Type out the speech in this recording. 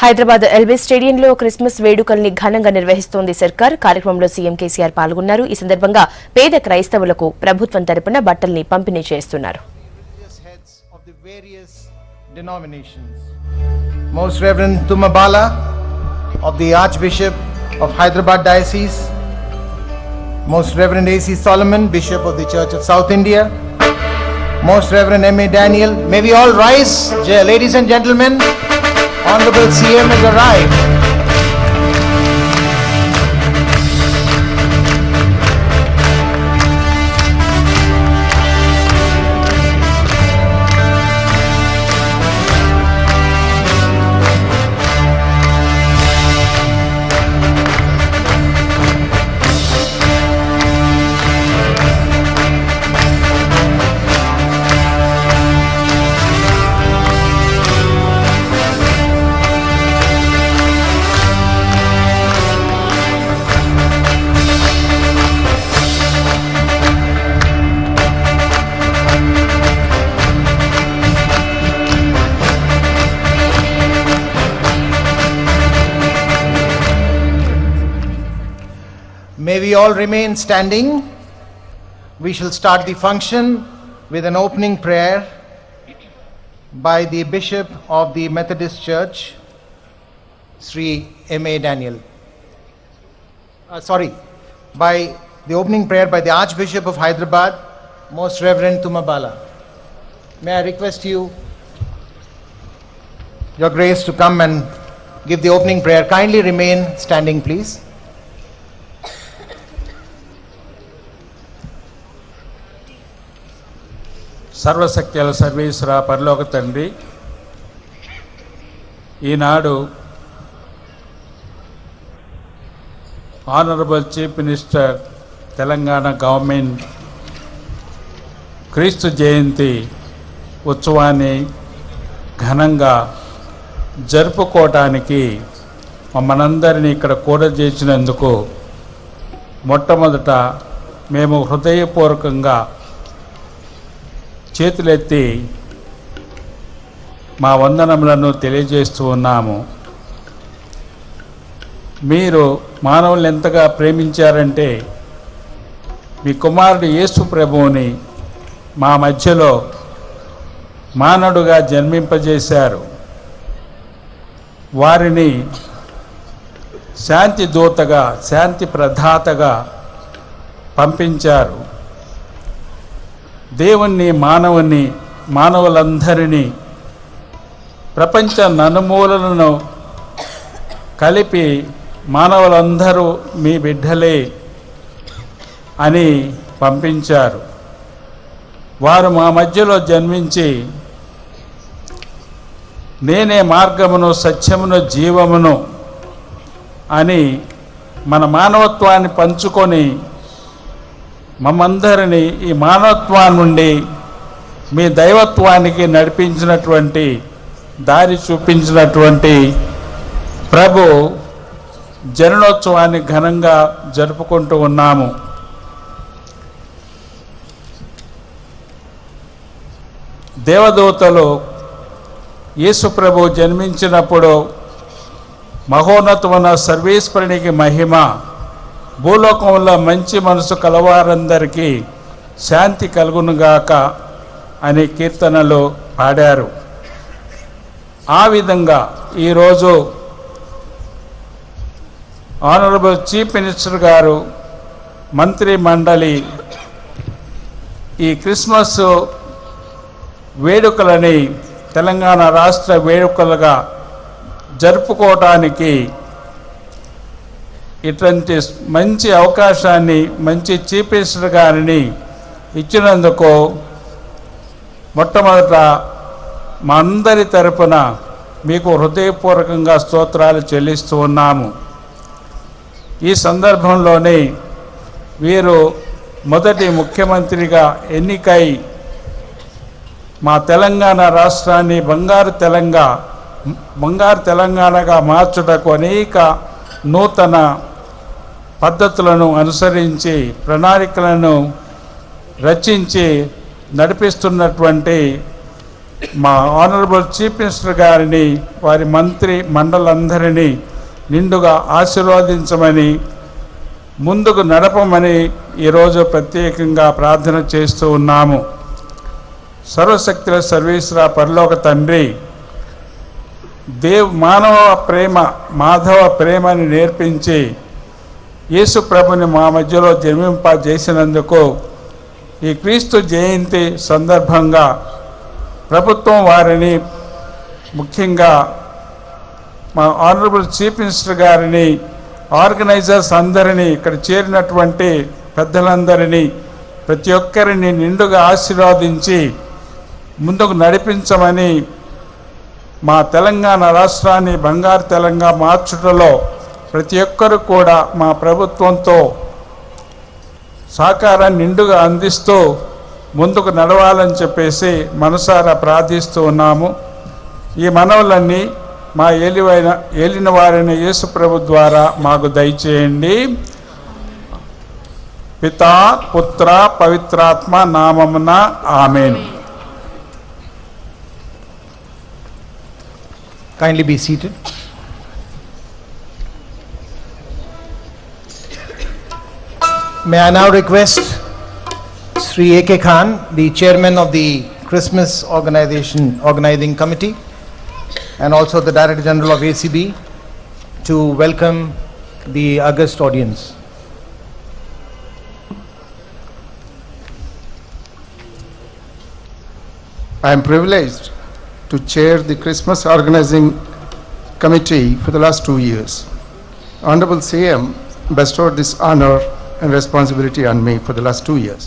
Hyderabad LB స్టేడియంలో Christmas వేడుకల్ని ఘనంగా నిర్వహిస్తోంది సర్కార్. కార్యక్రమంలో సీఎం కేసీఆర్ పాల్గొన్నారు. ఈ సందర్భంగా పేద క్రైస్తవులకు ప్రభుత్వం తరపున బట్టల్ని పంపిణీ చేస్తున్నారు. Most Reverend Tumabala of the Archbishop of Hyderabad Diocese, Most Reverend A.C. Solomon, Bishop of the Church of South India, Most Reverend M.A. Daniel. May we all rise, ladies and gentlemen. Honorable CM has arrived. May we all remain standing. We shall start the function with an opening prayer by the Bishop of the Methodist Church, Sri M.A. Daniel. By the opening prayer by the Archbishop of Hyderabad, Most Reverend Tumabala. May I request you, Your Grace, to come and give the opening prayer. Kindly remain standing, please. సర్వశక్తుల సర్వేశ్వర పరలోక తండ్రి, ఈనాడు honourable chief minister Telangana government క్రీస్తు జయంతి ఉత్సవాన్ని ఘనంగా జరుపుకోవటానికి మమ్మల్నందరినీ ఇక్కడ కూడా చేసినందుకు మొట్టమొదట మేము హృదయపూర్వకంగా చేతులెత్తి మా వందనములను తెలియజేస్తూ ఉన్నాము. మీరు మానవులను ఎంతగా ప్రేమించారంటే మీ కుమారుడు యేసు ప్రభువుని మా మధ్యలో మానవుడుగా జన్మింపజేశారు. వారిని శాంతి దూతగా, శాంతి ప్రదాతగా పంపించారు. దేవుణ్ణి, మానవులందరినీ, ప్రపంచ నలుమూలలను కలిపి మానవులందరూ మీ బిడ్డలే అని పంపించారు. వారు మా మధ్యలో జన్మించి నేనే మార్గమును, సత్యమును, జీవమును అని మన మానవత్వాన్ని పంచుకొని మమ్మందరినీ ఈ మానవత్వం నుండి మీ దైవత్వానికి నడిపించినటువంటి, దారి చూపించినటువంటి ప్రభు జననోత్సవాన్ని ఘనంగా జరుపుకుంటూ ఉన్నాము. దేవదూతలు యేసు ప్రభు జన్మించినప్పుడు మహోన్నతమైన సర్వేశ్వరునికి మహిమ, భూలోకంలో మంచి మనసు కలవారందరికీ శాంతి కలుగునుగాక అనే కీర్తనలు పాడారు. ఆ విధంగా ఈరోజు ఆనరబుల్ చీఫ్ మినిస్టర్ గారు, మంత్రి మండలి ఈ క్రిస్మస్ వేడుకలని తెలంగాణ రాష్ట్ర వేడుకలుగా జరుపుకోవటానికి ఇటువంటి మంచి అవకాశాన్ని, మంచి చీఫ్ మినిస్టర్ గారిని ఇచ్చినందుకు మొట్టమొదట మా అందరి తరపున మీకు హృదయపూర్వకంగా స్తోత్రాలు చెల్లిస్తూ ఉన్నాము. ఈ సందర్భంలోనే వీరు మొదటి ముఖ్యమంత్రిగా ఎన్నికై మా తెలంగాణ రాష్ట్రాన్ని బంగారు తెలంగాణగా మార్చుటకు అనేక నూతన పద్ధతులను అనుసరించి ప్రణాళికలను రచించి నడిపిస్తున్నటువంటి మా ఆనరబుల్ చీఫ్ మినిస్టర్ గారిని వారి మంత్రి మండలందరినీ నిండుగా ఆశీర్వదించమని ముందుకు నడపమని ఈరోజు ప్రత్యేకంగా ప్రార్థన చేస్తూ ఉన్నాము. సర్వశక్తుల సర్వేశ్వర పరలోక తండ్రి, మానవ ప్రేమ మాధవ ప్రేమని నేర్పించి యేసు ప్రభుని మా మధ్యలో జన్మింపజేసినందుకు ఈ క్రీస్తు జయంతి సందర్భంగా ప్రభుత్వం వారిని, ముఖ్యంగా మా ఆనరబుల్ చీఫ్ మినిస్టర్ గారిని, ఆర్గనైజర్స్ అందరినీ, ఇక్కడ చేరినటువంటి పెద్దలందరినీ, ప్రతి ఒక్కరిని నిండుగా ఆశీర్వదించి ముందుకు నడిపించమని, మా తెలంగాణ రాష్ట్రాన్ని బంగారు తెలంగాణ మార్చుటలో ప్రతి ఒక్కరు కూడా మా ప్రభుత్వంతో సహకారాన్ని నిండుగా అందిస్తూ ముందుకు నడవాలని చెప్పేసి మనసారా ప్రార్థిస్తూ ఉన్నాము. ఈ మనవులన్నీ మా ఏలిన వారిని యేసు ప్రభు ద్వారా మాకు దయచేయండి. పితా పుత్ర పవిత్రాత్మ నామమున ఆమేన్. Kindly be seated. May I now request Sri A.K. Khan, the chairman of the Christmas organizing committee and also the Director General of ACB, to welcome the august audience. I am privileged to chair the Christmas organizing committee for the last 2 years. Honorable CM bestowed this honor and responsibility on me for the last 2 years.